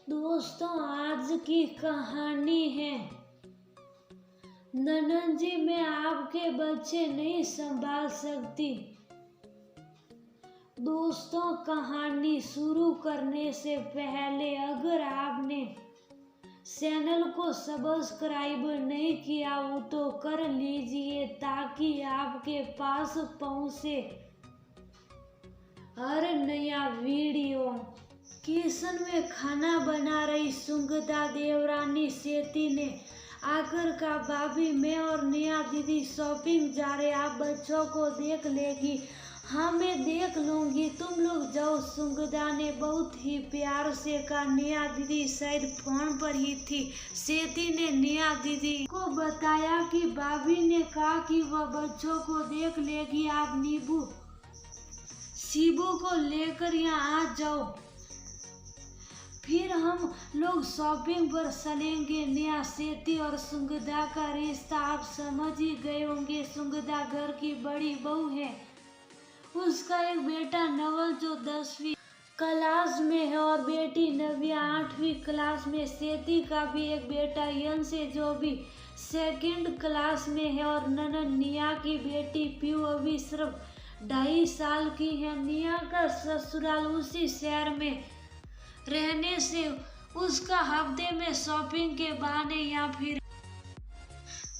दोस्तों, आज की कहानी है ननन जी, मैं आपके बच्चे नहीं संभाल सकती। दोस्तों, कहानी शुरू करने से पहले अगर आपने चैनल को सब्सक्राइब नहीं किया हो तो कर लीजिए ताकि आपके पास पहुंचे हर नया वीडियो। किचन में खाना बना रही सुगंधा देवरानी सेठी ने आकर कहा, भाभी मैं और नेहा दीदी शॉपिंग जा रहे, आप बच्चों को देख लेगी। हाँ मैं देख लूंगी, तुम लोग जाओ। सुगंधा ने बहुत ही प्यार से कहा। नेहा दीदी शायद फोन पर ही थी। सेठी ने नेहा दीदी को बताया कि भाभी ने कहा कि वह बच्चों को देख लेगी, आप नींबू शिबू को लेकर यहाँ आ जाओ, फिर हम लोग शॉपिंग पर चलेंगे। नेहा सेठी और सुगंधा का रिश्ता आप समझ ही गए होंगे। सुगंधा घर की बड़ी बहू है, उसका एक बेटा नवल जो 10वीं क्लास में है और बेटी नव्या 8वीं क्लास में। सेठी का भी एक बेटा यंश है जो भी 2nd क्लास में है और ननन नेहा की बेटी पीयू अभी सिर्फ 2.5 साल की है। नेहा का ससुराल उसी शहर में रहने से उसका हफ्ते में शॉपिंग के बहाने या फिर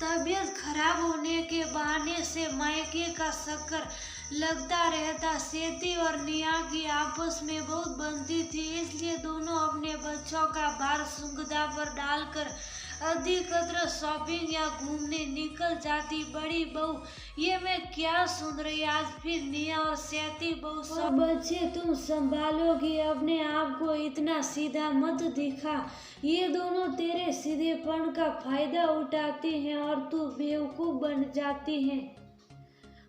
तबीयत खराब होने के बहाने से मायके का चक्कर लगता रहता। सेठी और नेहा की आपस में बहुत बनती थी, इसलिए दोनों अपने बच्चों का भार सुगंधा पर डालकर अधिकतर शॉपिंग या घूमने निकल जाती। बड़ी बहू, ये मैं क्या सुन रही, आज फिर नेहा और सेठी बहू सब बच्चे तुम संभालोगी, अपने आप को इतना सीधा मत दिखा। ये दोनों तेरे सीधेपन का फायदा उठाते हैं और तू बेवकूफ बन जाती है।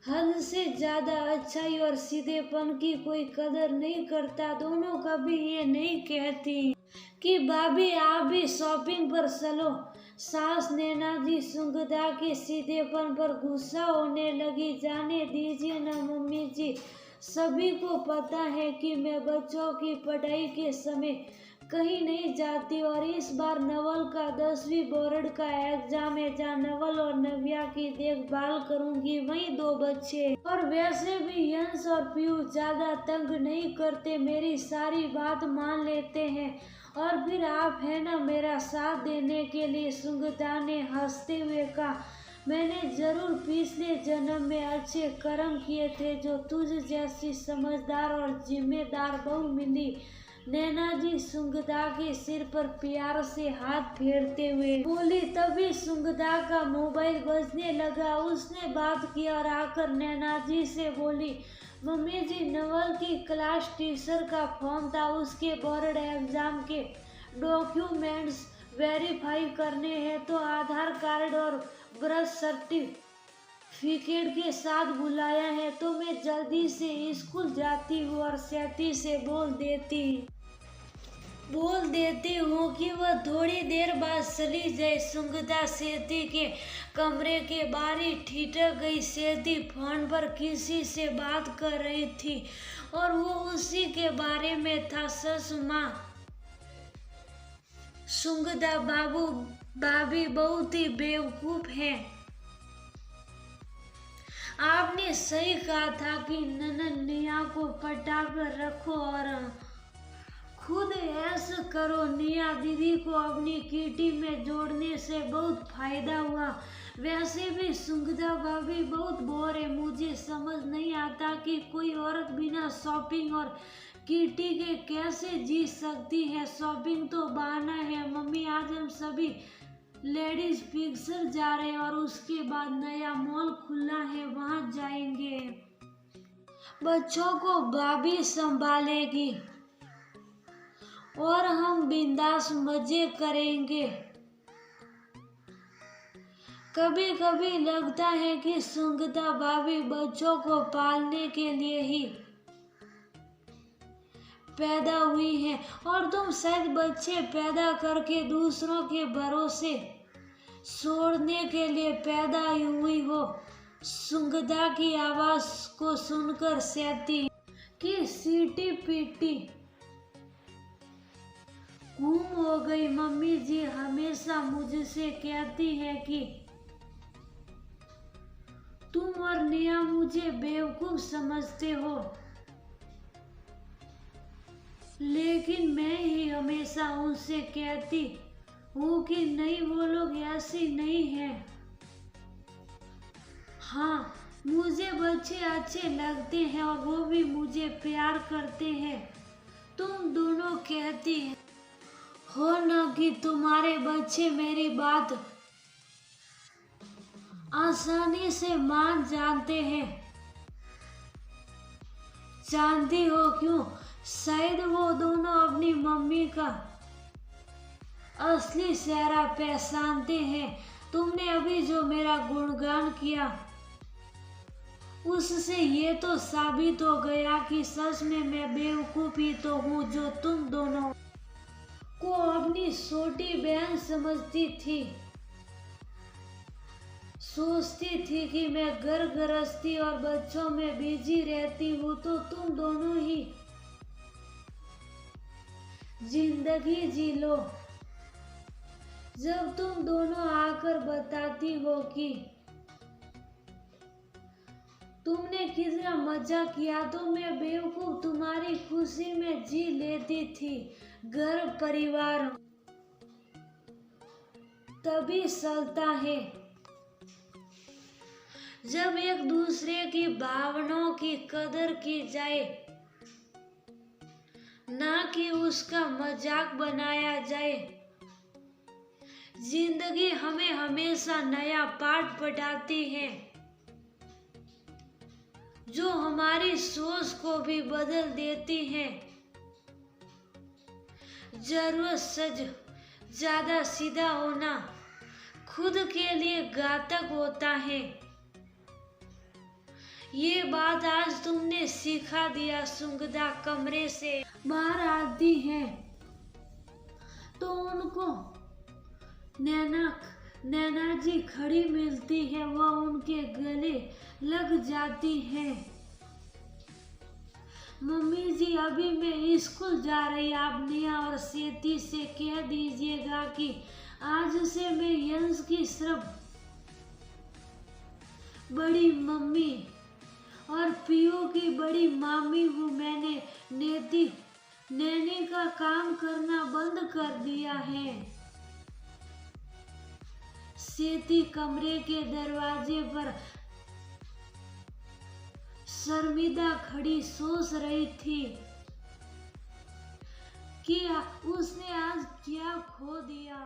हद से ज्यादा अच्छाई और सीधेपन की कोई कदर नहीं करता। दोनों कभी ये नहीं कहती कि भाभी आप भी शॉपिंग पर चलो। सास नैना जी सुगंधा के सीधेपन पर गुस्सा होने लगी। जाने दीजिए ना मम्मी जी, सभी को पता है कि मैं बच्चों की पढ़ाई के समय कहीं नहीं जाती और इस बार नवल का 10वीं बोर्ड का एग्जाम है जहाँ नवल और नव्या की देखभाल करूंगी। वहीं 2 बच्चे और वैसे भी यंश और पीयू ज्यादा तंग नहीं करते, मेरी सारी बात मान लेते हैं और फिर आप है ना मेरा साथ देने के लिए। सुगंधा ने हंसते हुए कहा, मैंने जरूर पिछले जन्म में अच्छे कर्म किए थे जो तुझ जैसी समझदार और जिम्मेदार बहू मिली। नैना जी सुगंधा के सिर पर प्यार से हाथ फेरते हुए बोली। तभी सुगंधा का मोबाइल बजने लगा। उसने बात किया और आकर नैना जी से बोली, मम्मी जी नवल की क्लास टीचर का फोन था, उसके बोर्ड एग्जाम के डॉक्यूमेंट्स वेरीफाई करने हैं तो आधार कार्ड और बर्थ सर्टिफिकेट के साथ बुलाया है, तो मैं जल्दी से स्कूल जाती हूँ और सेठी से बोल देती हूँ कि वह थोड़ी देर बाद चली जाए। सुगंधा सेठी के कमरे के बाहर ही ठिठक गई। सेठी फोन पर किसी से बात कर रही थी और वो उसी के बारे में था। सस माँ सुगंधा भाभी बहुत ही बेवकूफ है। आपने सही कहा था कि ननन नेहा को पटा कर रखो और खुद ऐश करो। नेहा दीदी को अपनी किटी में जोड़ने से बहुत फायदा हुआ। वैसे भी सुगंधा भाभी बहुत बोर है। मुझे समझ नहीं आता कि कोई औरत बिना शॉपिंग और किटी के कैसे जी सकती है। शॉपिंग तो बहाना है। मम्मी आज हम सभी लेडीज पिक्चर जा रहे हैं और उसके बाद नया मॉल खुला है, वहां जाएंगे। बच्चों को भाभी संभालेगी और हम बिंदास मजे करेंगे। कभी कभी लगता है कि सुगंधा भाभी बच्चों को पालने के लिए ही पैदा हुई है और तुम शायद बच्चे पैदा करके दूसरों के भरोसे छोड़ने के लिए पैदा हुई हो। सुगंधा की आवाज को सुनकर सेठी की सीटी पीटी गुम हो गई। मम्मी जी हमेशा मुझसे कहती है कि तुम और नेहा मुझे बेवकूफ समझते हो, लेकिन मैं ही हमेशा उनसे कहती हूँ कि नहीं, वो लोग ऐसी नहीं है। हाँ, मुझे बच्चे अच्छे लगते हैं और वो भी मुझे प्यार करते हैं। तुम दोनों कहती हो ना कि तुम्हारे बच्चे मेरी बात आसानी से मान जानते हैं। जानती हो क्यों? शायद वो दोनों अपनी मम्मी का असली चेहरा पहचानते हैं। तुमने अभी जो मेरा गुणगान किया, उससे ये तो साबित हो गया कि सच में मैं बेवकूफ ही तो हूँ, जो तुम दोनों को अपनी छोटी बहन समझती थी। सोचती थी कि मैं घर गृहस्थी और बच्चों में बिजी रहती हूँ, तो तुम दोनों ही जिंदगी जी लो। जब तुम दोनों आकर बताती हो कि तुमने कितना मजा किया, तो मैं बेवकूफ तुम्हारी खुशी में जी लेती थी। घर परिवार तभी चलता है जब एक दूसरे की भावनाओं की कदर की जाए, ना कि उसका मजाक बनाया जाए। जिंदगी हमें हमेशा नया पाठ पढ़ाती है, जो हमारी सोच को भी बदल देती है। जरूरत से ज्यादा सीधा होना खुद के लिए घातक होता है। ये बात आज तुमने सिखा दिया। सुगंधा कमरे से बाहर आती है तो उनको नैना जी खड़ी मिलती है। वह उनके गले लग जाती है। मम्मी जी अभी मैं स्कूल जा रही, आप नेहा और सेती से कह दीजिएगा कि आज से मैं यंश की सिर्फ बड़ी मम्मी और पियो की बड़ी मामी हूँ। मैंने नैनी का काम करना बंद कर दिया है। सेती कमरे के दरवाजे पर शर्मिंदा खड़ी सोच रही थी कि उसने आज क्या खो दिया।